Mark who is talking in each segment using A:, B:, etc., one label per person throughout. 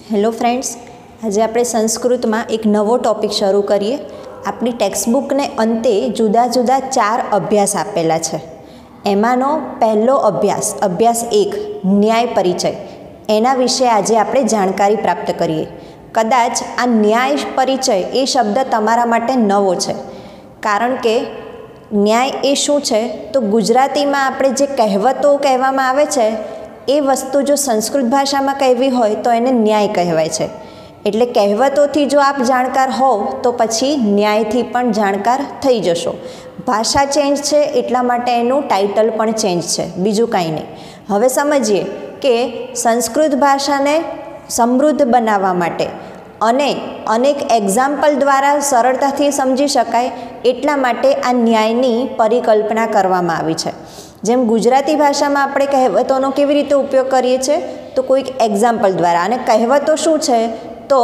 A: Hello friends, आज आप संस्कृत में एक नवो टॉपिक शुरू करिए। अपनी टेक्स्टबुक ने अंते जुदा जुदा 4 अभ्यास आपेला है। एमानो पहलो अभ्यास 1 न्याय परिचय, एना विषे आज आपणे जानकारी प्राप्त करिए। कदाच आ न्याय परिचय ए शब्द तमारा माटे नवो है, कारण के न्याय ए शुं छे तो गुजराती में आपणे जे कहेवतो कहेवामां आवे छे ए वस्तु जो संस्कृत भाषा में कहेवी होय तो एने न्याय कहेवाय छे। एटले कहेवतोथी जो आप जाणकार हो तो पछी न्यायथी पण जाणकार थई जशो। भाषा चेन्ज छे एटला माटे एनुं टाइटल पण चेन्ज छे, बीजुं कांई नहीं। हवे समझीए के संस्कृत भाषा ने समृद्ध बनावा माटे अने अनेक एक्जाम्पल द्वारा सरळताथी समजी शकाय एटला माटे आ न्यायनी परिकल्पना करवामां आवी छे। जेम गुजराती भाषा में आपणे कहेवतोनो केवी रीते उपयोग करीए छे तो कोईक एक्जाम्पल द्वारा। अने कहेवतो शुं छे तो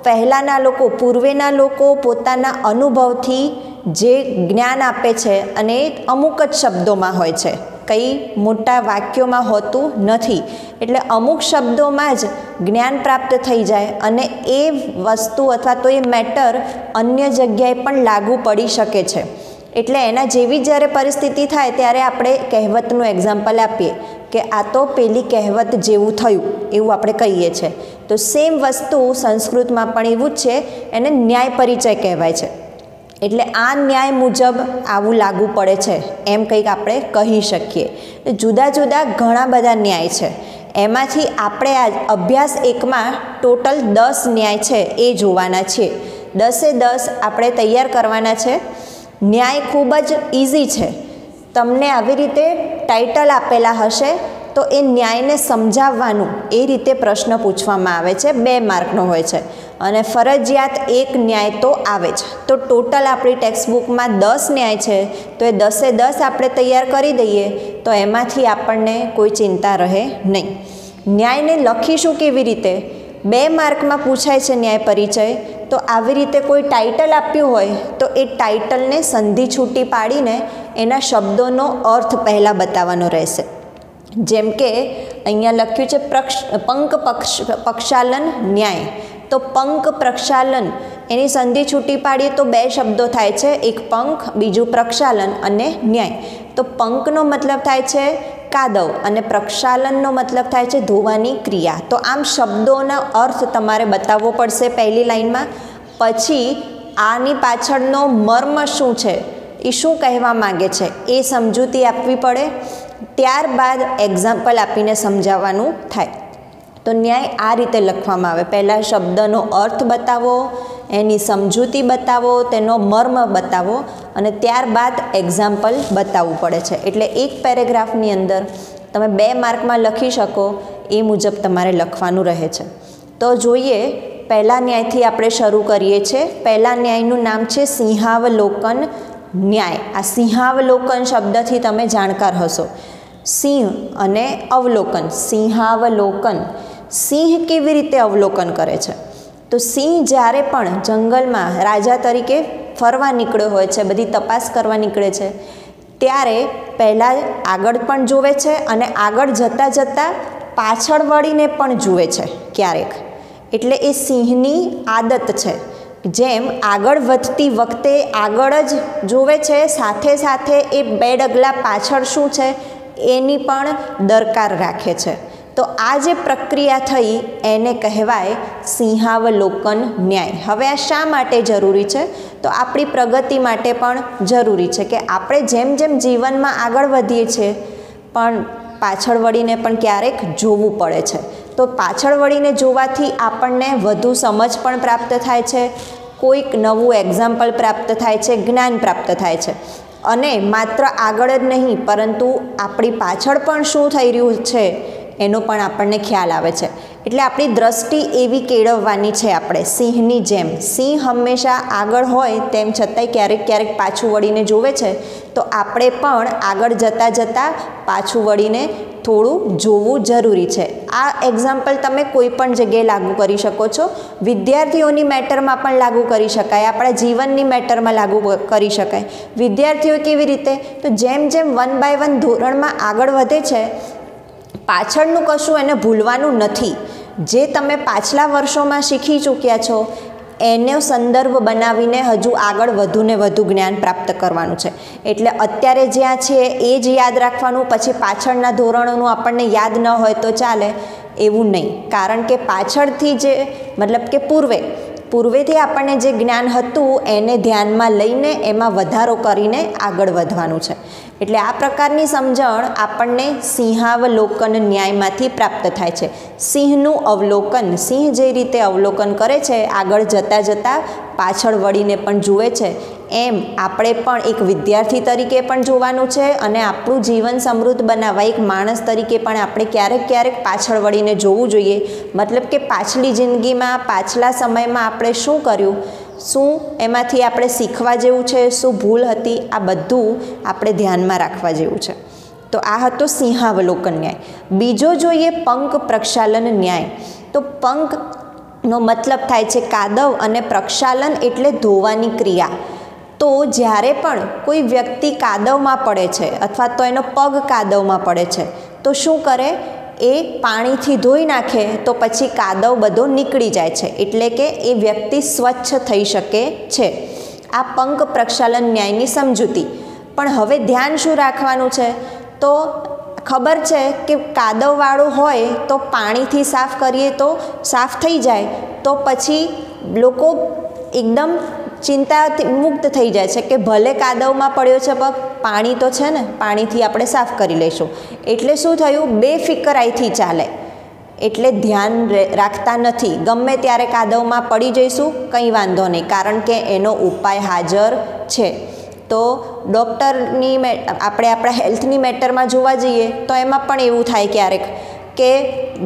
A: पहलाना लोको पूर्वेना लोको पोताना अनुभवथी जे ज्ञान आपे छे अने अमुक ज शब्दोमां होय छे, कई मोटा वाक्योमां होतुं नथी। एटले अमुक शब्दोमां ज ज्ञान प्राप्त थई जाय अने ए वस्तु अथवा तो ए मेटर अन्य जग्याए पण लागू पड़ी शके छे। एटले एना जेवी ज्यारे परिस्थिति थाय त्यारे आपणे कहेवतनुं एक्जाम्पल आपीए के आ तो पेली कहेवत जेवुं थयुं एवुं आपणे कहीए छे। तो सेम वस्तु संस्कृत में पण एवुं ज छे, एने न्याय परिचय कहेवाय छे। एटले आ न्याय मुजब आवुं लागू पड़े छे एम कंईक आपणे कही शकीए। जुदा जुदा घणा बधा न्याय छे, एमांथी आपणे आ अभ्यास 1 में टोटल 10 न्याय छे ए जोवाना छे। 10ए 10 आपणे तैयार करवाना छे। न्याय खूब ज इजी है। तमने आवी रीते टाइटल आपेला हशे तो ए न्याय ने समझाववानुं ए रीते प्रश्न पूछवामां आवे छे। 2 मार्कनो होय छे अने फरजियात 1 न्याय तो आवे ज। तो टोटल आपणी टेक्स्टबुक में 10 न्याय छे तो ए 10ए 10 आपणे तैयार करी दईए तो एमांथी आपणने कोई चिंता रहे नहीं। न्याय ने लखीशुं केवी रीते? 2 मार्क में पूछाय छे न्याय परिचय, तो आवी रीते कोई टाइटल आप्युं होय तो ए टाइटल ने संधि छूटी पाड़ीने एना शब्दोनो अर्थ पहला बतावવાનો रहेशे। जेम के अहींया लख्युं छे पंक प्रक्षालन न्याय, तो पंक प्रक्षालन एनी संधि छूटी पाड़ीए तो 2 शब्दों थाय छे, एक पंख बीजू प्रक्षालन अने न्याय। तो पंकनो मतलब थाय छे कादव अने प्रक्षालननो मतलब थाय छे धोवानी क्रिया। तो आम शब्दोना अर्थ तमारे बतावવો પડશે पहली लाइन में। पछी आनी पाछळनो मर्म शुं छे, ए शुं कहेवा मांगे छे ए समजूती आपवी पड़े। त्यारबाद एक्जाम्पल आपीने समजाववानुं थाय। तो न्याय आ रीते लखवामां आवे। पहला शब्दनो अर्थ बतावो, एनी समजूती बतावो, तेनो मर्म बतावो अने त्यारबाद एक्जाम्पल बतावવું પડે છે। એટલે એક પેરેગ્રાફની અંદર તમે 2 માર્કમાં લખી શકો એ મુજબ તમારે લખવાનું રહે છે। તો જોઈએ, પહેલા ન્યાયથી આપણે શરૂ કરીએ છીએ। પહેલા ન્યાયનું નામ છે સિંહાવલોકન ન્યાય। આ સિંહાવલોકન શબ્દથી તમે જાણકાર હશો। સિંહ અને અવલોકન, સિંહાવલોકન। સિંહ કેવી રીતે અવલોકન કરે છે? तो सिंह જ્યારે પણ જંગલમાં રાજા તરીકે ફરવા નીકળ્યો હોય છે, બધી તપાસ કરવા નીકળે છે, ત્યારે પહેલાં આગળ પણ જુએ છે અને આગળ જતાં જતાં પાછળ વળીને પણ જુએ છે ક્યારેક। એટલે એ સિંહની આદત છે। જેમ આગળ વધતી વખતે આગળ જ જુએ છે, સાથે સાથે એ 2 ડગલા પાછળ શું છે એની પણ દરકાર રાખે છે। तो आ जे प्रक्रिया थई एने कहेवाय सिंहावलोकन न्याय। हवे आ शा माटे जरूरी छे? तो आपणी प्रगति माटे पण जरूरी छे के आपणे जेम जेम जीवन में आगळ वधीए छे पण पाछळ वळीने पण क्यारेक जोवुं पड़े छे। तो पाछळ वळीने जोवाथी आपणने वधु समज पण प्राप्त थाय छे, कोईक नवुं एक्जाम्पल प्राप्त थाय छे, ज्ञान प्राप्त थाय छे। अने मात्र आगळ ज नहीं परंतु आपणी पाछळ पण शुं थई रह्युं छे एनो पण आपणने ख्याल आवे छे। एटले आपणी दृष्टि एवी केळववानी छे आपणे सिंहनी जेम। सिंह हमेशा आगळ होय तेम छतांय क्यारेक क्यारेक पाछुं वळीने जोवे छे, तो आपणे पण आगळ जता जता पाछुं वळीने थोड़ुं जोवुं जरूरी छे। आ एक्जाम्पल तमे कोईपण जग्याए लागू करी शको छो। विद्यार्थीओनी मेटरमां पण लागू करी शकाय, आपणा जीवननी मेटरमां लागू करी शकाय। विद्यार्थीओ केवी रीते? तो जेम जेम 1 बाय 1 धोरणमां आगळ वधे छे, पाछळनुं कशुं एने भूलवानुं नथी। જે તમે પાછલા વર્ષોમાં શીખી ચૂક્યા છો એનો સંદર્ભ બનાવીને હજુ આગળ વધુને વધુ જ્ઞાન પ્રાપ્ત કરવાનું છે. એટલે અત્યારે જ્યાં છે એ જ યાદ રાખવાનું, પછી પાછળના ધોરણોનું આપણને યાદ ન હોય તો ચાલે એવું નહીં. કારણ કે પાછળથી જે મતલબ કે પૂર્વેથી આપણને જે જ્ઞાન હતું એને ધ્યાનમાં લઈને એમાં વધારો કરીને આગળ વધવાનું છે. એટલે આ પ્રકારની સમજણ આપણને સિંહાવલોકન ન્યાયમાંથી પ્રાપ્ત થાય છે. સિંહનું અવલોકન, સિંહ જે રીતે અવલોકન કરે છે આગળ જતાં પાછળ વળીને પણ જુએ છે, એમ આપણે પણ એક વિદ્યાર્થી તરીકે પણ જોવાનું છે અને આપણું જીવન સમૃદ્ધ બનાવવા એક માણસ તરીકે પણ આપણે ક્યારેક પાછળ વળીને જોવું જોઈએ. મતલબ કે પાછલી જિંદગીમાં, પાછલા સમયમાં આપણે શું કર્યું, શું એમાંથી આપણે શીખવા જેવું છે, શું ભૂલ હતી, આ બધું આપણે ધ્યાનમાં રાખવા જેવું છે. તો આ હતો સિંહાવલોકન ન્યાય. બીજો જોઈએ પંક પ્રક્ષાલન ન્યાય. તો પંકનો મતલબ થાય છે કાદવ અને પ્રક્ષાલન એટલે ધોવાની ક્રિયા. તો જ્યારે પણ કોઈ વ્યક્તિ કાદવમાં પડે છે અથવા તો એનો પગ કાદવમાં પડે છે તો શું કરે, એ પાણીથી ધોઈ નાખે તો પછી કાદવ બધો નીકળી જાય છે, એટલે કે એ વ્યક્તિ સ્વચ્છ થઈ શકે છે. આ પંક પ્રક્ષાલન ન્યાયની સમજૂતી. પણ હવે ધ્યાન શું રાખવાનું છે, તો ખબર છે કે કાદવવાળું હોય તો પાણીથી સાફ કરીએ તો સાફ થઈ જાય, તો પછી લોકો એકદમ ચિંતા મુક્ત થઈ જાય છે કે ભલે કાદવમાં પડ્યો છે પગ, પાણી તો છે ને, પાણીથી આપણે સાફ કરી લઈશું. એટલે શું થયું, બેફિકરાઈથી ચાલે, એટલે ધ્યાન રાખતા નથી. ગમે ત્યારે કાદવમાં પડી જઈશું કંઈ વાંધો નહીં, કારણ કે એનો ઉપાય હાજર છે. તો ડૉક્ટરની આપણે આપણા હેલ્થની મેટરમાં જોવા જઈએ તો એમાં પણ એવું થાય ક્યારેક કે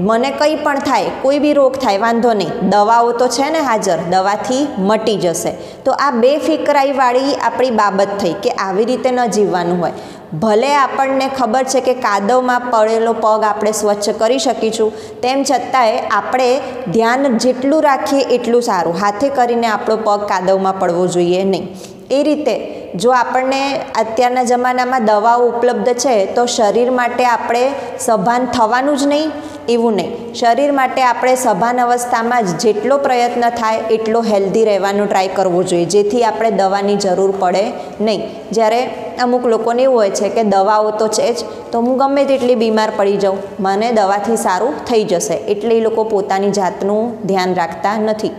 A: મને કંઈ પણ થાય, કોઈ બી રોગ થાય, વાંધો નહીં, દવાઓ તો છે ને હાજર, દવાથી મટી જશે. તો આ બેફિકરાઈવાળી આપણી બાબત થઈ કે આવી રીતે ન જીવવાનું હોય. ભલે આપણને ખબર છે કે કાદવમાં પડેલો પગ આપણે સ્વચ્છ કરી શકીશું, તેમ છતાંય આપણે ધ્યાન જેટલું રાખીએ એટલું સારું. હાથે કરીને આપણો પગ કાદવમાં પડવો જોઈએ નહીં. એ રીતે જો આપણને અત્યારના જમાનામાં દવાઓ ઉપલબ્ધ છે તો શરીર માટે આપણે સભાન થવાનું જ નહીં એવું નહીં. શરીર માટે આપણે સભાન અવસ્થામાં જ જેટલો પ્રયત્ન થાય એટલો હેલ્ધી રહેવાનો ટ્રાય કરવો જોઈએ, જેથી આપણે દવાની જરૂર પડે નહીં. જ્યારે અમુક લોકોને એવું હોય છે કે દવાઓ તો છે જ, તો હું ગમે તેટલી બીમાર પડી જાઉં, મને દવાથી સારું થઈ જશે, એટલે એ લોકો પોતાની જાતનું ધ્યાન રાખતા નથી.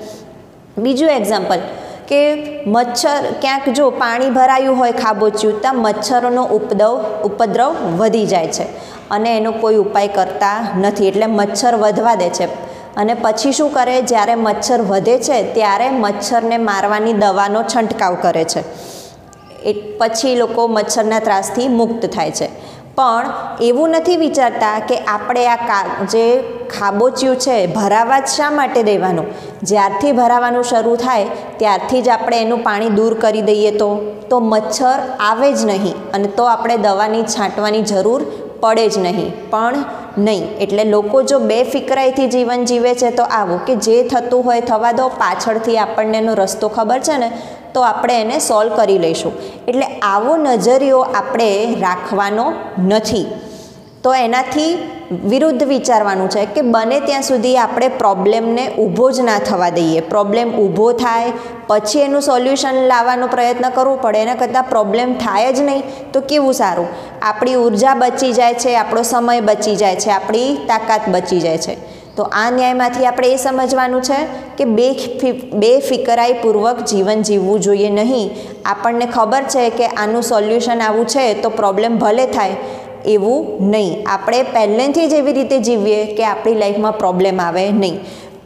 A: બીજું એક્ઝામ્પલ કે મચ્છર, ક્યાંક જો પાણી ભરાયું હોય ખાબોચિયું, ત્યાં મચ્છરોનો ઉપદ્રવ વધી જાય છે અને એનો કોઈ ઉપાય કરતા નથી, એટલે મચ્છર વધવા દે છે. અને પછી શું કરે, જ્યારે મચ્છર વધે છે ત્યારે મચ્છરને મારવાની દવાનો છંટકાવ કરે છે. પછી લોકો મચ્છરના ત્રાસથી મુક્ત થાય છે. પણ એવું નથી વિચારતા કે આપણે આ જે ખાબોચિયું છે ભરાવા જ શા માટે દેવાનું. જ્યારથી ભરાવાનું શરૂ થાય ત્યારથી જ આપણે એનું પાણી દૂર કરી દઈએ તો મચ્છર આવે જ નહીં અને તો આપણે દવાની છાંટવાની જરૂર પડે જ નહીં. પણ નહીં, એટલે લોકો જો બેફિકરાઈથી જીવન જીવે છે તો આવું કે જે થતું હોય થવા દો, પાછળથી આપણને એનો રસ્તો ખબર છે ને તો આપણે એને સોલ્વ કરી લઈશું. એટલે આવો નજરિયો આપણે રાખવાનો નથી. તો એનાથી વિરુદ્ધ વિચારવાનું છે કે બને ત્યાં સુધી આપણે પ્રોબ્લેમને ઊભો જ ના થવા દઈએ. પ્રોબ્લેમ ઊભો થાય પછી એનું સોલ્યુશન લાવવાનો પ્રયત્ન કરવો પડે, એના કરતાં પ્રોબ્લેમ થાય જ નહીં તો કેવું સારું. આપણી ઉર્જા બચી જાય છે, આપણો સમય બચી જાય છે, આપણી તાકાત બચી જાય છે. તો આ ન્યાયમાંથી આપણે એ સમજવાનું છે કે બેફિકરાઈપૂર્વક જીવન જીવવું જોઈએ નહીં. આપણને ખબર છે કે આનું સોલ્યુશન આવું છે તો પ્રોબ્લેમ ભલે થાય, એવું નહીં. આપણે પહેલેથી જ એવી રીતે જીવીએ કે આપણી લાઈફમાં પ્રોબ્લેમ આવે નહીં.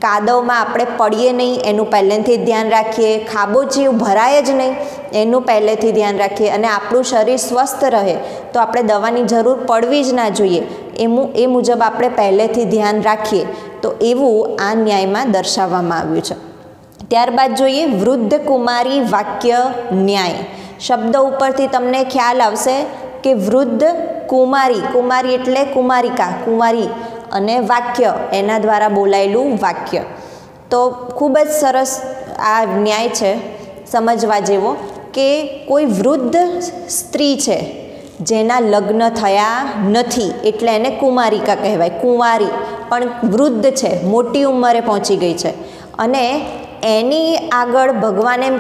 A: કાદવમાં આપણે પડીએ નહીં એનું પહેલેથી જ ધ્યાન રાખીએ, ખાબોચિયું ભરાય જ નહીં એનું પહેલેથી ધ્યાન રાખીએ, અને આપણું શરીર સ્વસ્થ રહે તો આપણે દવાની જરૂર પડવી જ ના જોઈએ, એ મુજબ આપણે પહેલેથી ધ્યાન રાખીએ. તો એવું આ ન્યાયમાં દર્શાવવામાં આવ્યું છે. ત્યારબાદ જોઈએ વૃદ્ધ કુમારી વાક્ય ન્યાય. શબ્દ ઉપરથી તમને ખ્યાલ આવશે કે વૃદ્ધ કુમારી, કુમારી એટલે કુમારિકા, કુંવારી, અને વાક્ય એના દ્વારા બોલાયેલું વાક્ય. તો ખૂબ જ સરસ આ ન્યાય છે સમજવા જેવો કે કોઈ વૃદ્ધ સ્ત્રી છે જેના લગ્ન થયા નથી એટલે એને કુમારિકા કહેવાય, કુંવારી. પણ વૃદ્ધ છે, મોટી ઉંમરે પહોંચી ગઈ છે, અને એની આગળ ભગવાન એમ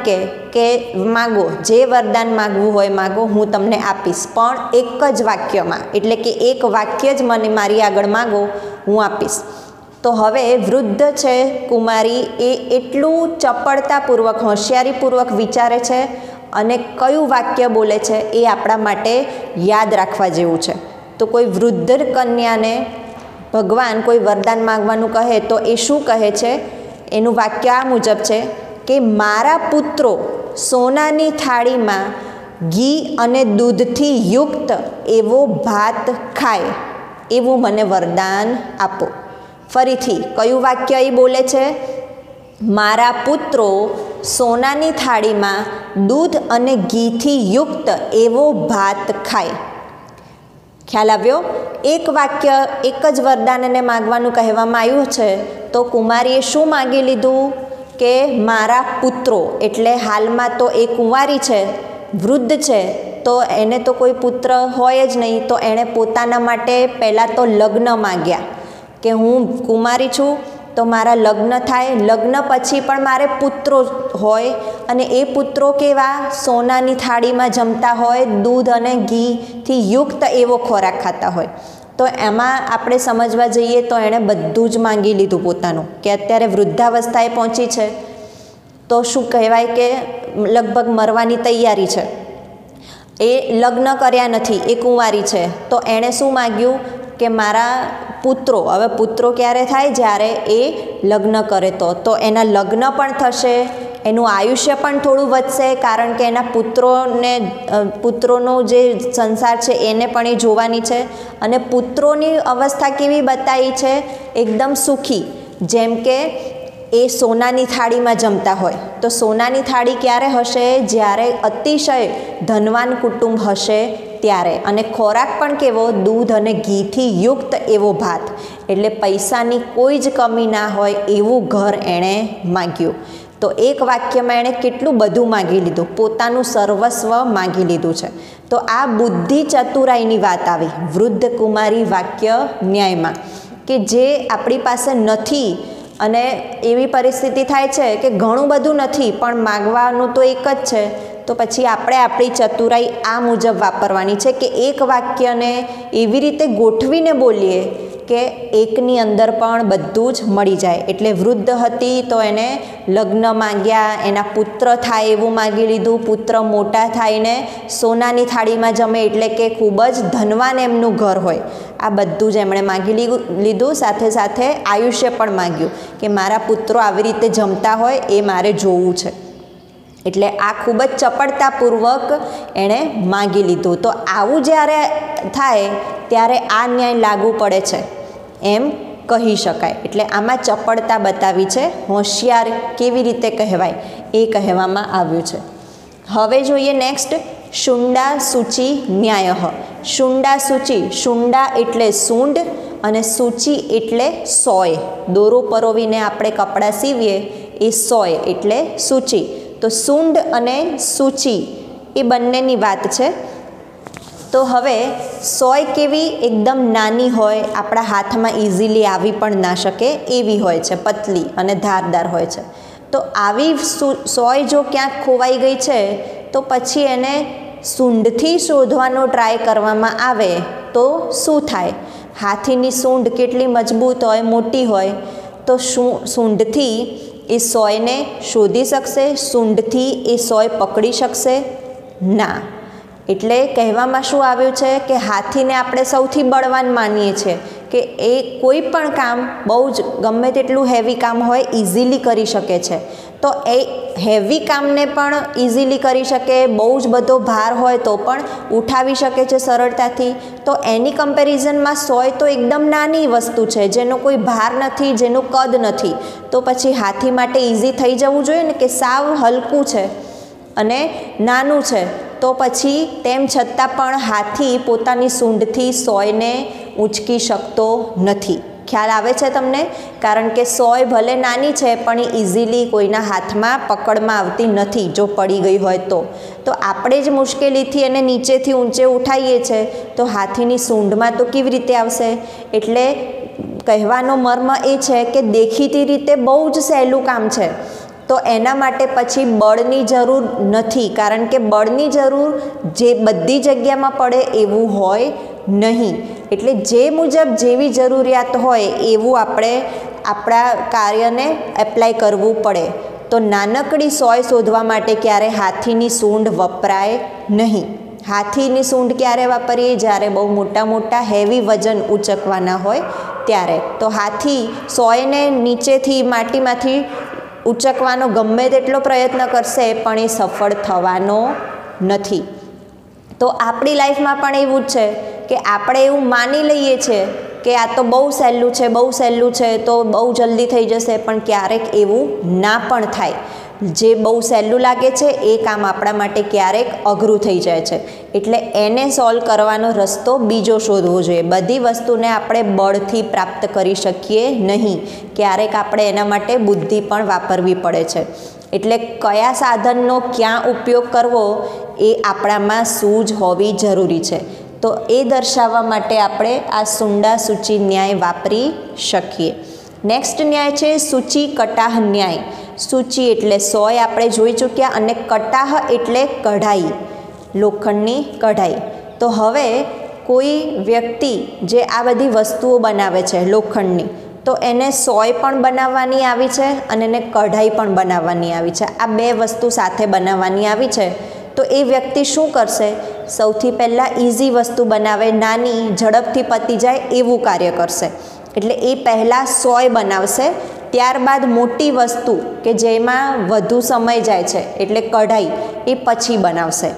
A: કે માગો, જે વરદાન માગવું હોય માગો, હું તમને આપીશ, પણ એક જ વાક્યમાં, એટલે કે એક વાક્ય જ મને મારી આગળ માગો, હું આપીશ. તો હવે વૃદ્ધ છે કુમારી એ એટલું ચપળતાપૂર્વક, હોશિયારીપૂર્વક વિચારે છે અને કયું વાક્ય બોલે છે એ આપણા માટે યાદ રાખવા જેવું છે. તો કોઈ વૃદ્ધ કન્યાને ભગવાન કોઈ વરદાન માગવાનું કહે તો એ શું કહે છે? એનું વાક્ય આ મુજબ છે કે મારા પુત્રો સોનાની થાળીમાં ઘી અને દૂધથી યુક્ત એવો ભાત ખાય એવું મને વરદાન આપો. ફરીથી કયું વાક્ય એ બોલે છે? મારા પુત્રો સોનાની થાળીમાં દૂધ અને ઘીથી યુક્ત એવો ભાત ખાય. ખ્યાલ આવ્યો? એક વાક્ય, એક જ વરદાન એને માગવાનું કહેવામાં આવ્યું છે. તો કુમારીએ શું માગી લીધું? કે મારા પુત્રો, એટલે હાલમાં તો એ કુંવારી છે, વૃદ્ધ છે, તો એને તો કોઈ પુત્ર હોય જ નહીં. તો એણે પોતાના માટે પહેલાં તો લગ્ન માગ્યા કે હું કુમારી છું તો મારા લગ્ન થાય, લગ્ન પછી પણ મારે પુત્રો હોય, અને એ પુત્રો કેવા? સોનાની થાળીમાં જમતા હોય, દૂધ અને ઘીથી યુક્ત એવો ખોરાક ખાતા હોય. તો એમાં આપણે સમજવા જઈએ તો એણે બધું જ માંગી લીધું પોતાનું, કે અત્યારે વૃદ્ધાવસ્થાએ પહોંચી છે તો શું કહેવાય કે લગભગ મરવાની તૈયારી છે, એ લગ્ન કર્યા નથી, એ કુંવારી છે, તો એણે શું માગ્યું કે મારા પુત્રો, હવે પુત્રો ક્યારે થાય? જ્યારે એ લગ્ન કરે તો એના લગ્ન પણ થશે, એનું આયુષ્ય પણ થોડું વધશે, કારણ કે એના પુત્રોનો જે સંસાર છે એને પણ એ જોવાની છે. અને પુત્રોની અવસ્થા કેવી બતાવી છે? એકદમ સુખી, જેમ કે એ સોનાની થાળીમાં જમતા હોય. તો સોનાની થાળી ક્યારે હશે? જ્યારે અતિશય ધનવાન કુટુંબ હશે ત્યારે. અને ખોરાક પણ કેવો? દૂધ અને ઘીથી યુક્ત એવો ભાત, એટલે પૈસાની કોઈ જ કમી ના હોય એવું ઘર એણે માગ્યું. તો એક વાક્યમાં એણે કેટલું બધું માગી લીધું, પોતાનું સર્વસ્વ માગી લીધું છે. તો આ બુદ્ધિ ચતુરાઈની વાત આવી વૃદ્ધ કુમારી વાક્ય ન્યાયમાં, કે જે આપણી પાસે નથી અને એવી પરિસ્થિતિ થાય છે કે ઘણું બધું નથી પણ માગવાનું તો એક જ છે, તો પછી આપણે આપણી ચતુરાઈ આ મુજબ વાપરવાની છે કે એક વાક્યને એવી રીતે ગોઠવીને બોલીએ કે એકની અંદર પણ બધું જ મળી જાય. એટલે વૃદ્ધ હતી તો એને લગ્ન માંગ્યા, એના પુત્ર થાય એવું માગી લીધું, પુત્ર મોટા થાયને સોનાની થાળીમાં જમે, એટલે કે ખૂબ જ ધનવાન એમનું ઘર હોય. આ બધું જ એમણે માગી લીધું. સાથે સાથે આયુષ્ય પણ માગ્યું કે મારા પુત્રો આવી રીતે જમતા હોય એ મારે જોવું છે. એટલે આ ખૂબ જ ચપળતાપૂર્વક એણે માગી લીધું. તો આવું જ્યારે થાય ત્યારે આ ન્યાય લાગુ પડે છે એમ કહી શકાય. એટલે આમાં ચપળતા બતાવી છે, હોશિયાર કેવી રીતે કહેવાય એ કહેવામાં આવ્યું છે. હવે જોઈએ નેક્સ્ટ, શુંડા સૂચિ ન્યાય. શુંડા સૂચિ, શુંડા એટલે સૂંડ અને સૂચિ એટલે સોય. દોરો પરોવીને આપણે કપડાં સીવીએ એ સોય એટલે સૂચિ. તો સૂંડ અને સૂચિ એ બંનેની વાત છે. તો હવે સોય કેવી? એકદમ નાની હોય, આપણા હાથમાં ઇઝીલી આવી પણ ના શકે એવી હોય છે, પતલી અને ધારદાર હોય છે. તો આવી સોય જો ક્યાંક ખોવાઈ ગઈ છે તો પછી એને સૂંઢથી શોધવાનો ટ્રાય કરવામાં આવે તો શું થાય? હાથીની સૂંઢ કેટલી મજબૂત હોય, મોટી હોય, તો સૂંઢથી એ સોયને શોધી શકશે? સૂંઢથી એ સોય પકડી શકશે? ના. એટલે કહેવામાં શું આવ્યું છે કે હાથીને આપણે સૌથી બળવાન માનીએ છીએ, કે એ કોઈ પણ કામ બહુ જ ગમે તેટલું હેવી કામ હોય ઇઝીલી કરી શકે છે. તો એ હેવી કામને પણ ઇઝીલી કરી શકે, બહુ જ બધો ભાર હોય તો પણ ઉઠાવી શકે છે સરળતાથી. તો એની કમ્પેરિઝનમાં સોય તો એકદમ નાની વસ્તુ છે, જેનો કોઈ ભાર નથી, જેનું કદ નથી. તો પછી હાથી માટે ઇઝી થઈ જવું જોઈએ ને, કે સાવ હલકું છે અને નાનું છે. તો પછી તેમ છતાં પણ હાથી પોતાની સૂંઢથી સોયને ઊંચકી શકતો નથી. ખ્યાલ આવે છે તમને? કારણ કે સોય ભલે નાની છે પણ એ ઇઝીલી કોઈના હાથમાં પકડમાં આવતી નથી જો પડી ગઈ હોય તો. તો આપણે જ મુશ્કેલીથી એને નીચેથી ઊંચે ઉઠાવીએ છીએ તો હાથીની સૂંઢમાં તો કેવી રીતે આવશે? એટલે કહેવાનો મર્મ એ છે કે દેખીતી રીતે બહુ જ સહેલું કામ છે, તો એના માટે પછી બળની જરૂર નથી, કારણ કે બળની જરૂર જે બધી જગ્યામાં પડે એવું હોય નહીં. એટલે જે મુજબ જેવી જરૂરિયાત હોય એવું આપણે આપણા કાર્યને એપ્લાય કરવું પડે. તો નાનકડી સોય શોધવા માટે ક્યારે હાથીની સૂંઢ વપરાય નહીં. હાથીની સૂંઢ ક્યારે વાપરીએ? જ્યારે બહુ મોટા મોટા હેવી વજન ઉચકવાના હોય ત્યારે. તો હાથી સોયને નીચેથી માટીમાંથી ઉચકવાનો ગમે તેટલો પ્રયત્ન કરશે પણ એ સફળ થવાનો નથી. તો આપણી લાઈફમાં પણ એવું જ છે કે આપણે એવું માની લઈએ છીએ કે આ તો બહુ સહેલું છે, બહુ સહેલું છે, તો બહુ જલ્દી થઈ જશે, પણ ક્યારેક એવું ના પણ થાય. જે બહુ સહેલું લાગે છે એ કામ આપણા માટે ક્યારેક અઘરું થઈ જાય છે. એટલે એને સોલ્વ કરવાનો રસ્તો બીજો શોધવો જોઈએ. બધી વસ્તુને આપણે બળથી પ્રાપ્ત કરી શકીએ નહીં, ક્યારેક આપણે એના માટે બુદ્ધિ પણ વાપરવી પડે છે. એટલે કયા સાધનનો ક્યાં ઉપયોગ કરવો એ આપણામાં સૂઝ હોવી જરૂરી છે. તો એ દર્શાવવા માટે આપણે આ સુંડા સૂચિ ન્યાય વાપરી શકીએ. નેક્સ્ટ ન્યાય છે સૂચિ કટાહ ન્યાય. સૂચિ એટલે સોય આપણે જોઈ ચૂક્યા, અને કટાહ એટલે કઢાઈ, લોખંડની કઢાઈ. તો હવે કોઈ વ્યક્તિ જે આ બધી વસ્તુઓ બનાવે છે લોખંડની, તો એને સોય પણ બનાવવાની આવી છે અને એને કઢાઈ પણ બનાવવાની આવી છે. આ બે વસ્તુ સાથે બનાવવાની આવી છે. તો એ વ્યક્તિ શું કરશે? સૌથી પહેલાં ઇઝી વસ્તુ બનાવે, નાની, ઝડપથી પતી જાય એવું કાર્ય કરશે. એટલે એ પહેલાં સોય બનાવશે, ત્યારબાદ મોટી વસ્તુ કે જેમાં વધુ સમય જાય છે એટલે કઢાઈ, એ પછી બનાવશે.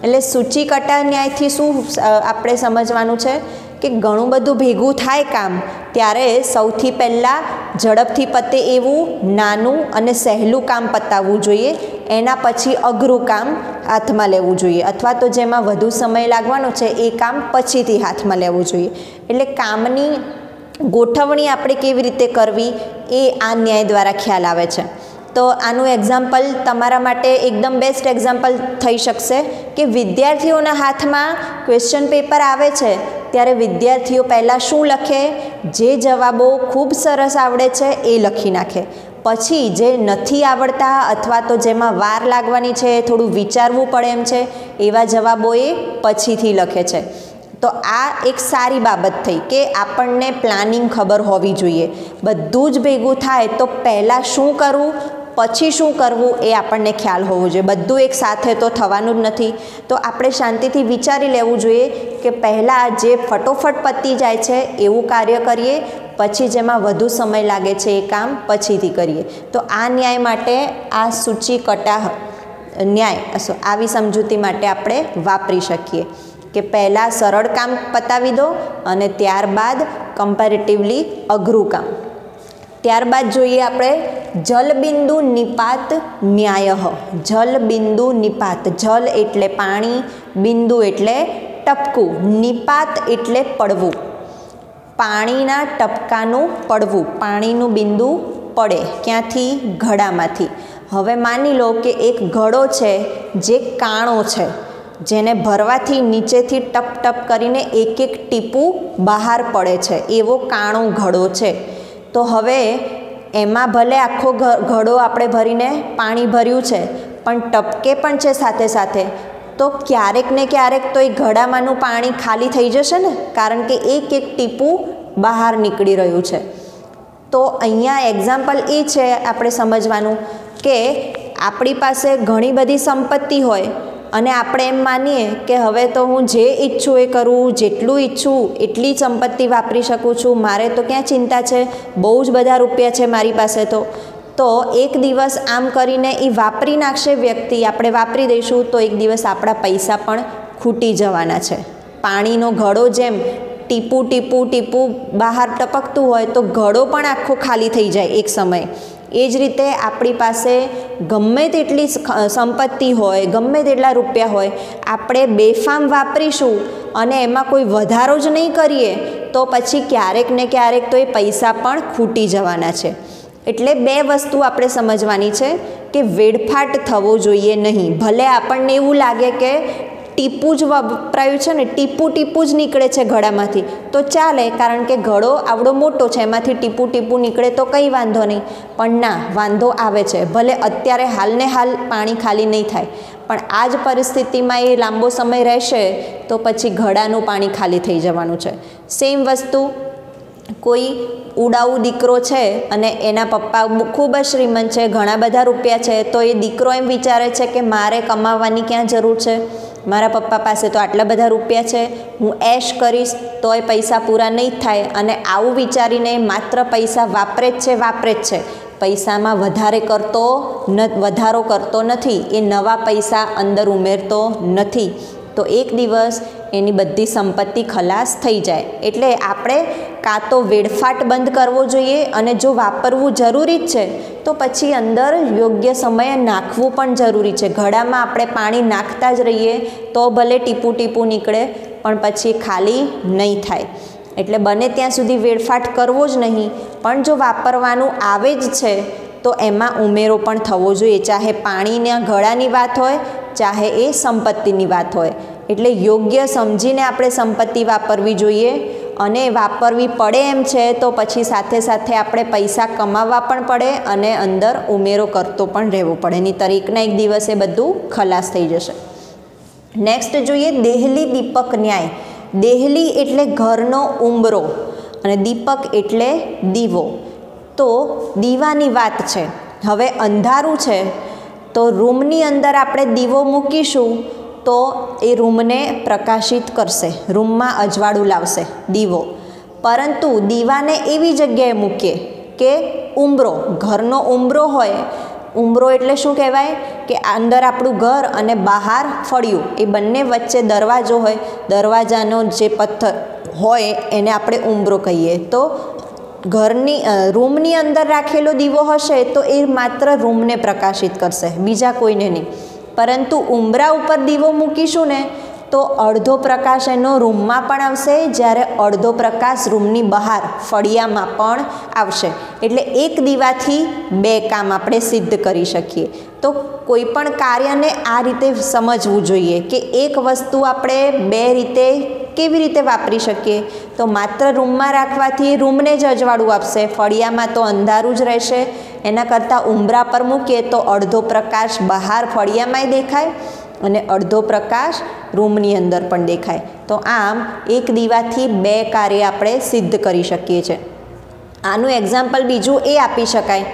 A: એટલે સૂચિ કટા ન્યાયથી શું આપણે સમજવાનું છે કે ઘણું બધું ભેગું થાય કામ, ત્યારે સૌથી પહેલાં ઝડપથી પતે એવું નાનું અને સહેલું કામ પતાવવું જોઈએ, એના પછી અઘરું કામ હાથમાં લેવું જોઈએ, અથવા તો જેમાં વધુ સમય લાગવાનો છે એ કામ પછીથી હાથમાં લેવું જોઈએ. એટલે કામની ગોઠવણી આપણે કેવી રીતે કરવી એ આ ન્યાય દ્વારા ખ્યાલ આવે છે. તો આનું એક્ઝામ્પલ તમારા માટે એકદમ બેસ્ટ એક્ઝામ્પલ થઈ શકશે કે વિદ્યાર્થીઓના હાથમાં ક્વેશ્ચન પેપર આવે છે ત્યારે વિદ્યાર્થીઓ પહેલાં શું લખે? જે જવાબો ખૂબ સરસ આવડે છે એ લખી નાખે. પછી જે નથી આવડતા અથવા તો જેમાં વાર લાગવાની છે, થોડું વિચારવું પડે એમ છે, એવા જવાબો એ પછીથી લખે છે. તો આ એક સારી બાબત થઈ કે આપણને પ્લાનિંગ ખબર હોવી જોઈએ. બધું જ ભેગું થાય તો પહેલાં શું કરવું, પછી શું કરવું એ આપણને ખ્યાલ હોવો જોઈએ. બધું એક સાથે તો થવાનું જ નથી. તો આપણે શાંતિથી વિચારી લેવું જોઈએ કે પહેલાં જે ફટોફટ પતી જાય છે એવું કાર્ય કરીએ, પછી જેમાં વધુ સમય લાગે છે એ કામ પછીથી કરીએ. તો આ ન્યાય માટે આ સૂચિ કટાહ ન્યાય આવી સમજૂતી માટે આપણે વાપરી શકીએ કે પહેલાં સરળ કામ પતાવી દો અને ત્યારબાદ કમ્પેરેટિવલી અઘરું કામ. ત્યારબાદ જોઈએ આપણે જલબિંદુ નિપાત ન્યાય. જલબિંદુ નિપાત, જલ એટલે પાણી, બિંદુ એટલે ટપકું, નિપાત એટલે પડવું. પાણીના ટપકાનું પડવું, પાણીનું બિંદુ પડે ક્યાંથી? ઘડામાંથી. હવે માની લો કે એક ઘડો છે જે કાણો છે, જેને ભરવાથી નીચેથી ટપ ટપ કરીને એક એક ટીપું બહાર પડે છે, એવો કાણો ઘડો છે. તો હવે એમાં ભલે આખો ઘડો આપણે ભરીને પાણી ભર્યું છે પણ ટપકે પણ છે સાથે સાથે, તો ક્યારેક ને ક્યારેક તો એ ઘડામાંનું પાણી ખાલી થઈ જશે ને, કારણ કે એક એક ટીપું બહાર નીકળી રહ્યું છે. તો અહીંયા એક્ઝામ્પલ એ છે આપણે સમજવાનું કે આપણી પાસે ઘણી બધી સંપત્તિ હોય અને આપણે એમ માનીએ કે હવે તો હું જે ઈચ્છું એ કરું, જેટલું ઈચ્છું એટલી સંપત્તિ વાપરી શકું છું, મારે તો ક્યાં ચિંતા છે, બહુ જ બધા રૂપિયા છે મારી પાસે. તો એક દિવસ આમ કરીને એ વાપરી નાખશે વ્યક્તિ, આપણે વાપરી દઈશું તો એક દિવસ આપણા પૈસા પણ ખૂટી જવાના છે. પાણીનો ઘડો જેમ ટીપું ટીપું ટીપું બહાર ટપકતું હોય તો ઘડો પણ આખો ખાલી થઈ જાય એક સમય. એ જ રીતે આપણી પાસે ગમે તેટલી સંપત્તિ હોય, ગમે તેટલા રૂપિયા હોય, આપણે બેફામ વાપરીશું અને એમાં કોઈ વધારો જ નહીં કરીએ તો પછી ક્યારેક ને ક્યારેક તો એ પૈસા પણ ખૂટી જવાના છે. એટલે બે વસ્તુ આપણે સમજવાની છે કે વેડફાટ થવો જોઈએ નહીં. ભલે આપણને એવું લાગે કે ટીપું જ વપરાયું છે ને, ટીપું ટીપું જ નીકળે છે ઘડામાંથી, તો ચાલે, કારણ કે ઘડો આવડો મોટો છે, એમાંથી ટીપું ટીપું નીકળે તો કંઈ વાંધો નહીં. પણ ના, વાંધો આવે છે. ભલે અત્યારે હાલને હાલ પાણી ખાલી નહીં થાય, પણ આ જ પરિસ્થિતિમાં એ લાંબો સમય રહેશે તો પછી ઘડાનું પાણી ખાલી થઈ જવાનું છે. સેમ વસ્તુ, કોઈ ઉડાઉ દીકરો છે અને એના પપ્પા ખૂબ જ શ્રીમંત છે, ઘણા બધા રૂપિયા છે, તો એ દીકરો એમ વિચારે છે કે મારે કમાવાની ક્યાં જરૂર છે, મારા પપ્પા પાસે તો આટલા બધા રૂપિયા છે, હું એશ કરીશ તોય પૈસા પૂરા નહીં જ થાય. અને આવું વિચારીને માત્ર પૈસા વાપરે જ છે, પૈસામાં વધારો કરતો નથી, એ નવા પૈસા અંદર ઉમેરતો નથી. તો એક દિવસ એની બધી સંપત્તિ ખલાસ થઈ જાય. એટલે આપણે કાં તો વેડફાટ બંધ કરવો જોઈએ, અને જો વાપરવું જરૂરી જ છે તો પછી અંદર યોગ્ય સમયે નાખવું પણ જરૂરી છે. ઘડામાં આપણે પાણી નાખતા જ રહીએ તો ભલે ટીપું ટીપું નીકળે, પણ પછી ખાલી નહીં થાય. એટલે બને ત્યાં સુધી વેડફાટ કરવો જ નહીં, પણ જો વાપરવાનું આવે જ છે તો એમાં ઉમેરો પણ થવો જોઈએ, ચાહે પાણીના ઘડાની વાત હોય, ચાહે એ સંપત્તિની વાત હોય. એટલે યોગ્ય સમજીને આપણે સંપત્તિ વાપરવી જોઈએ, અને વાપરવી પડે એમ છે તો પછી સાથે સાથે આપણે પૈસા કમાવવા પણ પડે અને અંદર ઉમેરો કરતો પણ રહેવો પડે, નહીંતર એકના એક દિવસે બધું ખલાસ થઈ જશે. નેક્સ્ટ જોઈએ દેહલી દીપક ન્યાય. દેહલી એટલે ઘરનો ઉંબરો અને દીપક એટલે દીવો. તો દીવાની વાત છે. હવે અંધારું છે તો રૂમની અંદર આપણે દીવો મૂકીશું તો એ રૂમને પ્રકાશિત કરશે, રૂમમાં અજવાળું લાવશે દીવો. પરંતુ દીવાને એવી જગ્યાએ મૂકીએ કે ઉંબરો, ઘરનો ઉંબરો હોય. ઉંબરો એટલે શું કહેવાય કે અંદર આપણું ઘર અને બહાર ફળિયું, એ બંને વચ્ચે દરવાજો હોય, દરવાજાનો જે પથ્થર હોય એને આપણે ઉંબરો કહીએ. તો રૂમની અંદર રાખેલો દીવો હશે તો એ માત્ર રૂમને પ્રકાશિત કરશે, બીજા કોઈને નહીં. પરંતુ ઉંબરા ઉપર દીવો મૂકીશું ને તો અડધો પ્રકાશ એનો રૂમમાં પણ આવશે, જ્યારે અડધો પ્રકાશ રૂમની બહાર ફળિયામાં પણ આવશે. એટલે એક દીવાથી બે કામ આપણે સિદ્ધ કરી શકીએ. તો કોઈ પણ કાર્યને આ રીતે સમજવું જોઈએ કે એક વસ્તુ આપણે બે રીતે કેવી રીતે વાપરી શકીએ. તો માત્ર રૂમમાં રાખવાથી રૂમને જ અજવાળું આપશે, ફળિયામાં તો અંધારું જ રહેશે. એના કરતાં ઉંબરા પર મૂકીએ તો અડધો પ્રકાશ બહાર ફળિયામાંય દેખાય અને અડધો પ્રકાશ રૂમની અંદર પણ દેખાય. તો આમ એક દીવાથી બે કાર્ય આપણે સિદ્ધ કરી શકીએ છીએ. આનું એક્ઝામ્પલ બીજું એ આપી શકાય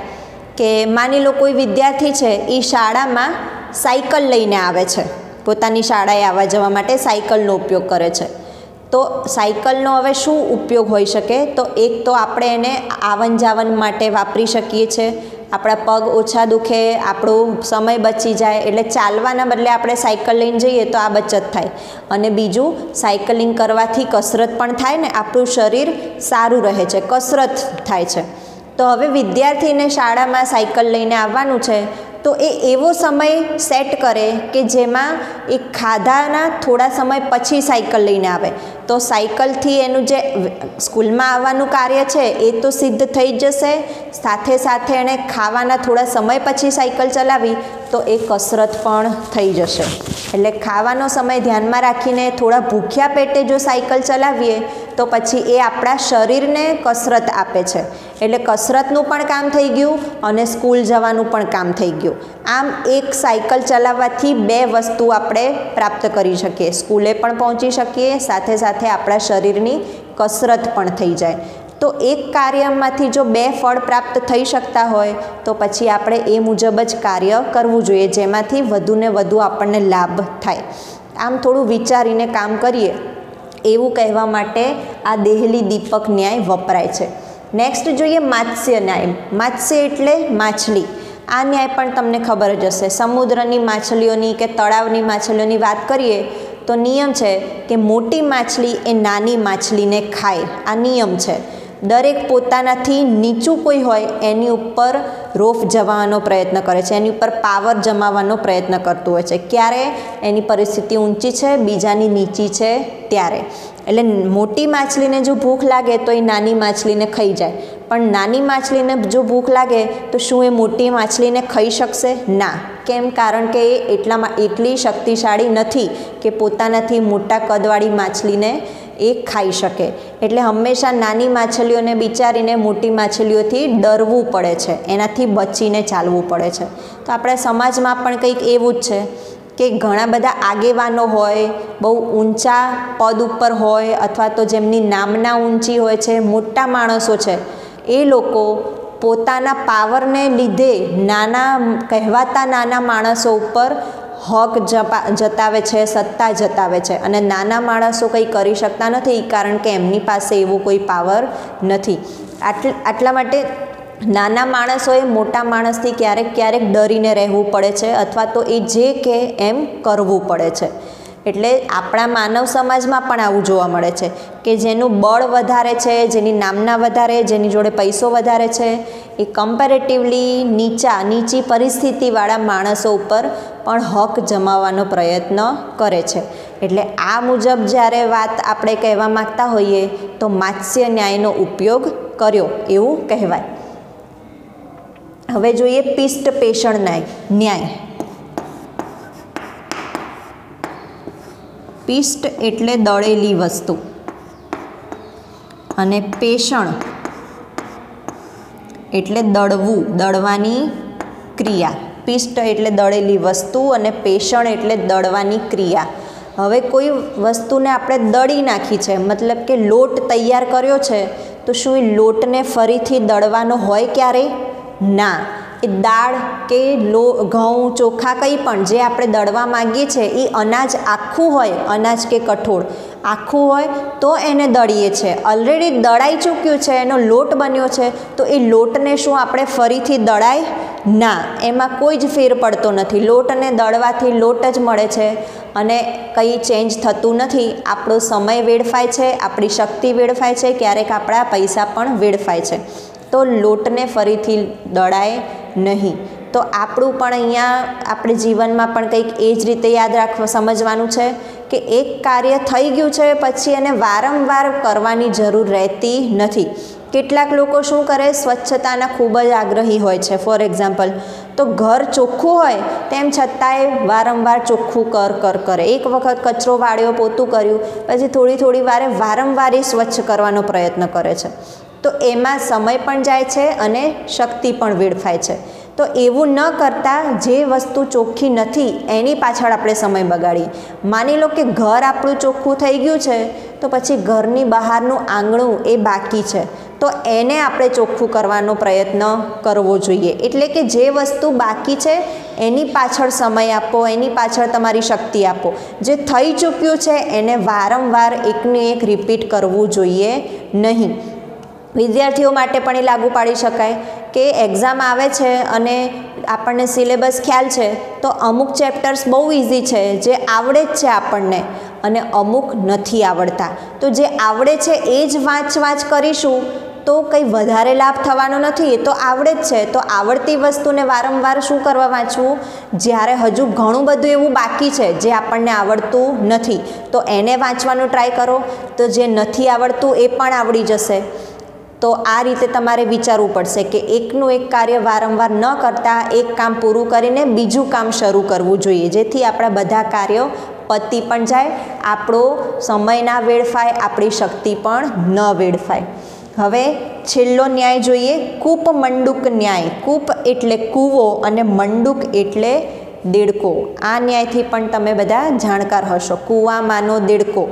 A: કે માની લો કોઈ વિદ્યાર્થી છે, એ શાળામાં સાયકલ લઈને આવે છે, પોતાની શાળાએ આવવા જવા માટે સાયકલનો ઉપયોગ કરે છે. તો સાયકલનો હવે શું ઉપયોગ હોઈ શકે? તો એક તો આપણે એને આવન જાવન માટે વાપરી શકીએ છીએ, આપણા પગ ઓછા દુખે, આપણો સમય બચી જાય. એટલે ચાલવાના બદલે આપણે સાયકલ લઈને જઈએ તો આ બચત થાય. અને બીજું, સાયકલિંગ કરવાથી કસરત પણ થાય ને, આપણું શરીર સારું રહે છે, કસરત થાય છે. તો હવે વિદ્યાર્થીને શાળામાં સાયકલ લઈને આવવાનું છે તો એ એવો સમય સેટ કરે કે જેમાં એ ખાધાના થોડા સમય પછી સાયકલ લઈને આવે. તો સાયકલથી એનું જે સ્કૂલમાં આવવાનું કાર્ય છે એ તો સિદ્ધ થઈ જ જશે, સાથે સાથે એણે ખાવાના થોડા સમય પછી સાયકલ ચલાવી તો એ કસરત પણ થઈ જશે. એટલે ખાવાનો સમય ધ્યાનમાં રાખીને થોડા ભૂખ્યા પેટે જો સાયકલ ચલાવીએ તો પછી એ આપણા શરીરને કસરત આપે છે. એટલે કસરતનું પણ કામ થઈ ગયું અને સ્કૂલ જવાનું પણ કામ થઈ ગયું. આમ એક સાયકલ ચલાવવાથી બે વસ્તુ આપણે પ્રાપ્ત કરી શકીએ, સ્કૂલે પણ પહોંચી શકીએ, સાથે સાથે આપણા શરીરની કસરત પણ થઈ જાય. તો એક કાર્યમાંથી જો બે ફળ પ્રાપ્ત થઈ શકતા હોય તો પછી આપણે એ મુજબ જ કાર્ય કરવું જોઈએ, જેમાંથી વધુને વધુ આપણને લાભ થાય. આમ થોડું વિચારીને કામ કરીએ એવું કહેવા માટે આ દેહલી દીપક ન્યાય વપરાય છે. નેક્સ્ટ જોઈએ માત્સ્ય ન્યાય. માત્સ્ય એટલે માછલી. આ ન્યાય પણ તમને ખબર જ હશે. સમુદ્રની માછલીઓની કે તળાવની માછલીઓની વાત કરીએ તો નિયમ છે કે મોટી માછલી એ નાની માછલીને ખાય, આ નિયમ છે. દરેક પોતાનાથી નીચું કોઈ હોય એની ઉપર રોફ જમાવવાનો પ્રયત્ન કરે છે, એની ઉપર પાવર જમાવવાનો પ્રયત્ન કરતું હોય છે. ક્યારે એની પરિસ્થિતિ ઊંચી છે, બીજાની નીચી છે ત્યારે. એટલે મોટી માછલીને જો ભૂખ લાગે તો એ નાની માછલીને ખાઈ જાય, પણ નાની માછલીને જો ભૂખ લાગે તો શું એ મોટી માછલીને ખાઈ શકશે? ના. કેમ? કારણ કે એ એટલી શક્તિશાળી નથી કે પોતાનાથી મોટા કદવાળી માછલીને એ ખાઈ શકે. એટલે હંમેશા નાની માછલીઓને બિચારીને મોટી માછલીઓથી ડરવું પડે છે, એનાથી બચીને ચાલવું પડે છે. તો આપણા સમાજમાં પણ કંઈક એવું જ છે કે ઘણા બધા આગેવાનો હોય, બહુ ઊંચા પદ ઉપર હોય, અથવા તો જેમની નામના ઊંચી હોય છે, મોટા માણસો છે, એ લોકો પોતાના પાવરને લીધે કહેવાતા નાના માણસો ઉપર હક જતાવે છે, સત્તા જતાવે છે, અને નાના માણસો કંઈ કરી શકતા નથી કારણ કે એમની પાસે એવો કોઈ પાવર નથી. આટલા માટે નાના માણસોએ મોટા માણસથી ક્યારેક ડરીને રહેવું પડે છે, અથવા તો એ જે કહે એમ કરવું પડે છે. એટલે આપણા માનવ સમાજમાં પણ આવું જોવા મળે છે કે જેનું બળ વધારે છે, જેની નામના વધારે, જેની જોડે પૈસો વધારે છે, એ કમ્પેરેટિવલી નીચી પરિસ્થિતિવાળા માણસો ઉપર પણ હક જમાવવાનો પ્રયત્ન કરે છે. એટલે આ મુજબ જ્યારે વાત આપણે કહેવા માગતા હોઈએ તો માત્સ્ય ન્યાયનો ઉપયોગ કર્યો એવું કહેવાય. હવે જોઈએ પિષ્ટ પેષણ ન્યાય. પિષ્ટ એટલે દળેલી વસ્તુ અને પેષણ એટલે દળવાની ક્રિયા. પિષ્ટ એટલે દળેલી વસ્તુ અને પેષણ એટલે દળવાની ક્રિયા. હવે કોઈ વસ્તુને આપણે દળી નાખી છે, મતલબ કે લોટ તૈયાર કર્યો છે, તો શું એ લોટને ફરીથી દળવાનો હોય ક્યારે? ના. એ દાળ કે ઘઉં, ચોખા, કંઈ પણ જે આપણે દળવા માગીએ છીએ એ અનાજ આખું હોય, અનાજ કે કઠોળ આખું હોય તો એને દળીએ છીએ. ઓલરેડી દળાઈ ચૂક્યું છે, એનો લોટ બન્યો છે, તો એ લોટને શું આપણે ફરીથી દળાય? ના. એમાં કોઈ જ ફેર પડતો નથી. લોટને દળવાથી લોટ જ મળે છે અને કંઈ ચેન્જ થતું નથી. આપણો સમય વેડફાય છે, આપણી શક્તિ વેડફાય છે, ક્યારેક આપણા પૈસા પણ વેડફાય છે. તો લોટને ફરીથી દળાય નહીં. તો આપણું પણ અહીંયા આપણે જીવનમાં પણ કંઈક એ જ રીતે સમજવાનું છે કે એક કાર્ય થઈ ગયું છે પછી એને વારંવાર કરવાની જરૂર રહેતી નથી. કેટલાક લોકો શું કરે, સ્વચ્છતાના ખૂબ જ આગ્રહી હોય છે. ફોર એક્ઝામ્પલ, તો ઘર ચોખ્ખું હોય તેમ છતાંય વારંવાર ચોખ્ખું કરે. એક વખત કચરો વાળ્યો, પોતું કર્યું, પછી થોડી વારે વારંવાર એ સ્વચ્છ કરવાનો પ્રયત્ન કરે છે. તો એમાં સમય પણ જાય છે અને શક્તિ પણ વેડફાય છે. તો એવું ન કરતાં જે વસ્તુ ચોખ્ખી નથી એની પાછળ આપણે સમય બગાડીએ. માની લો કે ઘર આપણું ચોખ્ખું થઈ ગયું છે, તો પછી ઘરની બહારનું આંગણું એ બાકી છે, તો એને આપણે ચોખ્ખું કરવાનો પ્રયત્ન કરવો જોઈએ. એટલે કે જે વસ્તુ બાકી છે એની પાછળ સમય આપો, એની પાછળ તમારી શક્તિ આપો. જે થઈ ચૂક્યું છે એને વારંવાર એકનું એક રિપીટ કરવું જોઈએ નહીં. વિદ્યાર્થીઓ માટે પણ એ લાગુ પાડી શકાય કે એક્ઝામ આવે છે અને આપણને સિલેબસ ખ્યાલ છે, તો અમુક ચેપ્ટર્સ બહુ ઇઝી છે, જે આવડે જ છે આપણને, અને અમુક નથી આવડતા. તો જે આવડે છે એ જ વાંચ કરીશું તો કંઈ વધારે લાભ થવાનો નથી. એ તો આવડે જ છે, તો આવડતી વસ્તુને વારંવાર શું કરવા વાંચવું? જ્યારે હજુ ઘણું બધું એવું બાકી છે જે આપણને આવડતું નથી, તો એને વાંચવાનું ટ્રાય કરો, તો જે નથી આવડતું એ પણ આવડી જશે. તો આ રીતે તમારે વિચારવું પડશે કે એકનું એક કાર્ય વારંવાર ન કરતાં એક કામ પૂરું કરીને બીજું કામ શરૂ કરવું જોઈએ, જેથી આપણા બધા કાર્યો પતી પણ જાય, આપણો સમય ના વેડફાય, આપણી શક્તિ પણ ન વેડફાય. હવે છેલ્લો ન્યાય જોઈએ, કૂપ મંડુક ન્યાય. કૂપ એટલે કૂવો અને મંડુક એટલે દેડકો. આ ન્યાયથી પણ તમે બધા જાણકાર હશો. કૂવામાંનો દેડકો,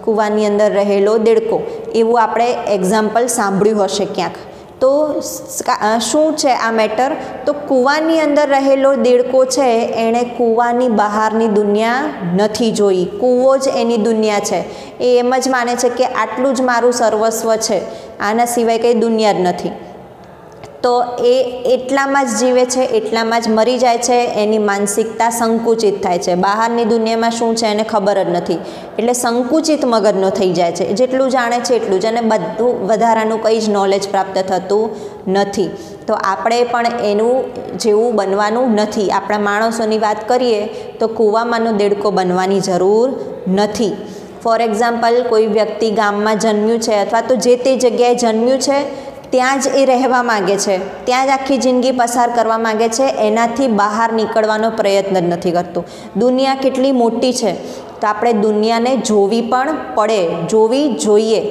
A: કૂવાની અંદર રહેલો દેડકો, એવું આપણે એક્ઝામ્પલ સાંભળ્યું હશે ક્યાંક. તો શું છે આ મેટર? તો કૂવાની અંદર રહેલો દેડકો છે એણે કૂવાની બહારની દુનિયા નથી જોઈ, કૂવો જ એની દુનિયા છે. એ એમ જ માને છે કે આટલું જ મારું સર્વસ્વ છે, આના સિવાય કંઈ દુનિયા જ નથી. તો એ એટલામાં જ જીવે છે, એટલામાં જ મરી જાય છે. એની માનસિકતા સંકુચિત થાય છે, બહારની દુનિયામાં શું છે એને ખબર જ નથી, એટલે સંકુચિત મગજનો થઈ જાય છે. જેટલું જાણે છે એટલું જ, અને બધું વધારાનું કંઈ જ નોલેજ પ્રાપ્ત થતું નથી. તો આપણે પણ એનું જેવું બનવાનું નથી. આપણા માણસોની વાત કરીએ તો કૂવામાંનો દેડકો બનવાની જરૂર નથી. ફોર એક્ઝામ્પલ, કોઈ વ્યક્તિ ગામમાં જન્મ્યું છે અથવા તો જે તે જગ્યાએ જન્મ્યું છે ત્યાં જ એ રહેવા માગે છે, ત્યાં જ આખી જિંદગી પસાર કરવા માગે છે, એનાથી બહાર નીકળવાનો પ્રયત્ન જ નથી કરતું. દુનિયા કેટલી મોટી છે, તો આપણે દુનિયાને જોવી પણ પડે, જોવી જોઈએ.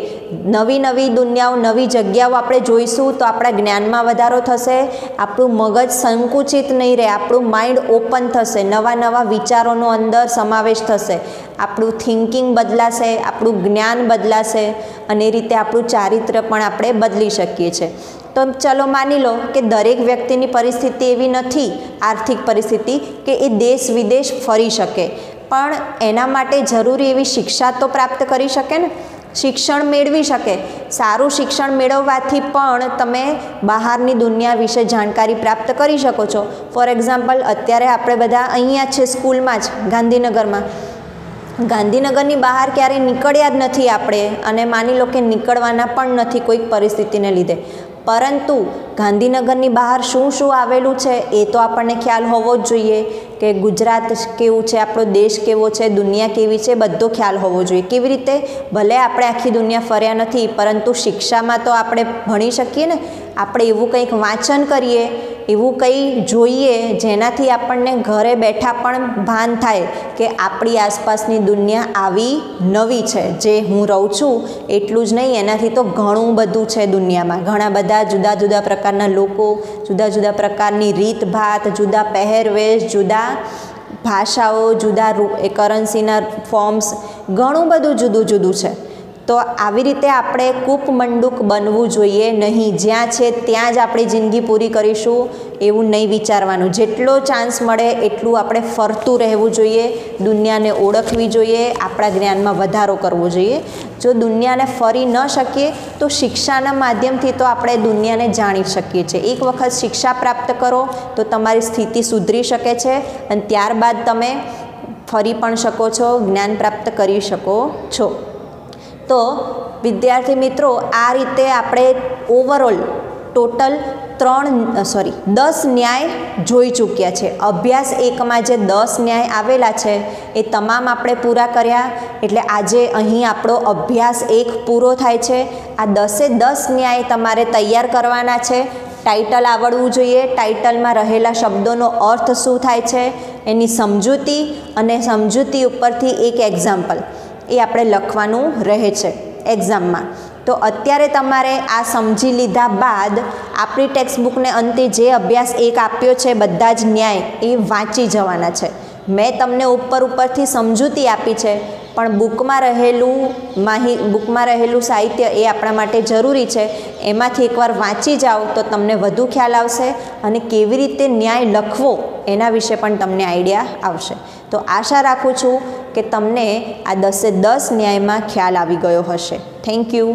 A: નવી નવી દુનિયાઓ, નવી જગ્યાઓ આપણે જોઈશું તો આપણા જ્ઞાનમાં વધારો થશે, આપણું મગજ સંકુચિત નહીં રહે, આપણું માઇન્ડ ઓપન થશે, નવા નવા વિચારોનો અંદર સમાવેશ થશે, આપણું થિંકિંગ બદલાશે, આપણું જ્ઞાન બદલાશે અને એ રીતે આપણું ચારિત્ર પણ આપણે બદલી શકીએ છીએ. તો ચલો માની લો કે દરેક વ્યક્તિની પરિસ્થિતિ એવી નથી, આર્થિક પરિસ્થિતિ, કે એ દેશ વિદેશ ફરી શકે, પણ એના માટે જરૂરી એવી શિક્ષા તો પ્રાપ્ત કરી શકે ને, શિક્ષણ મેળવી શકે. સારું શિક્ષણ મેળવવાથી પણ તમે બહારની દુનિયા વિશે જાણકારી પ્રાપ્ત કરી શકો છો. ફોર એક્ઝામ્પલ, અત્યારે આપણે બધા અહીંયા જ છે સ્કૂલમાં જ, ગાંધીનગરમાં. ગાંધીનગરની બહાર ક્યારેય નીકળ્યા જ નથી આપણે, અને માની લો કે નીકળવાના પણ નથી કોઈક પરિસ્થિતિને લીધે, પરંતુ ગાંધીનગરની બહાર શું શું આવેલું છે એ તો આપણને ખ્યાલ હોવો જ જોઈએ, કે ગુજરાત કેવું છે, આપણો દેશ કેવો છે, દુનિયા કેવી છે, બધો ખ્યાલ હોવો જોઈએ. કેવી રીતે? ભલે આપણે આખી દુનિયા ફર્યા નથી, પરંતુ શિક્ષામાં તો આપણે ભણી શકીએ ને. આપણે એવું કંઈક વાંચન કરીએ, એવું કંઈ જોઈએ જેનાથી આપણને ઘરે બેઠા પણ ભાન થાય કે આપણી આસપાસની દુનિયા આવી નવી છે. જે હું રહું છું એટલું જ નહીં, એનાથી તો ઘણું બધું છે દુનિયામાં. ઘણા બધા જુદા જુદા પ્રકારના લોકો, જુદા જુદા પ્રકારની રીતભાત, જુદા પહેરવેશ, જુદા ભાષાઓ, જુદા કરન્સીના ફોર્મ્સ, ઘણું બધું જુદું જુદું છે. તો આવી રીતે આપણે કૂપમંડૂક બનવું જોઈએ નહીં. જ્યાં છે ત્યાં જ આપણી જિંદગી પૂરી કરીશું એવું નહીં વિચારવાનું. જેટલો ચાન્સ મળે એટલું આપણે ફરતું રહેવું જોઈએ, દુનિયાને ઓળખવી જોઈએ, આપણા જ્ઞાનમાં વધારો કરવો જોઈએ. જો દુનિયાને ફરી ન શકીએ તો શિક્ષાના માધ્યમથી તો આપણે દુનિયાને જાણી શકીએ છીએ. એક વખત શિક્ષા પ્રાપ્ત કરો તો તમારી સ્થિતિ સુધરી શકે છે, અને ત્યારબાદ તમે ફરી પણ શકો છો, જ્ઞાન પ્રાપ્ત કરી શકો છો. તો વિદ્યાર્થી મિત્રો, આ રીતે આપણે ઓવરઓલ ટોટલ 10 ન્યાય જોઈ ચૂક્યા છે. અભ્યાસ 1માં જે 10 ન્યાય આવેલા છે એ તમામ આપણે પૂરા કર્યા. એટલે આજે અહીં આપણો અભ્યાસ 1 પૂરો થાય છે. આ 10 ન્યાય તમારે તૈયાર કરવાના છે. ટાઇટલ આવડવું જોઈએ, ટાઇટલમાં રહેલા શબ્દોનો અર્થ શું થાય છે, એની સમજૂતી, અને સમજૂતી ઉપરથી એક એક્ઝામ્પલ એ આપણે લખવાનું રહે છે એક્ઝામમાં. તો અત્યારે તમારે આ સમજી લીધા બાદ આપણી ટેક્સ્ટબુકને અંતે જે અભ્યાસ 1 આપ્યો છે, બધા જ ન્યાય, એ વાંચી જવાના છે. મેં તમને ઉપરથી સમજૂતી આપી છે, પણ બુકમાં રહેલું સાહિત્ય એ આપણા માટે જરૂરી છે. એમાંથી એકવાર વાંચી જાઓ તો તમને વધુ ખ્યાલ આવશે, અને કેવી રીતે ન્યાય લખવો એના વિશે પણ તમને આઈડિયા આવશે. તો આશા રાખું છું કે તમને આ 10 ન્યાયમાં ખ્યાલ આવી ગયો હશે. Thank you.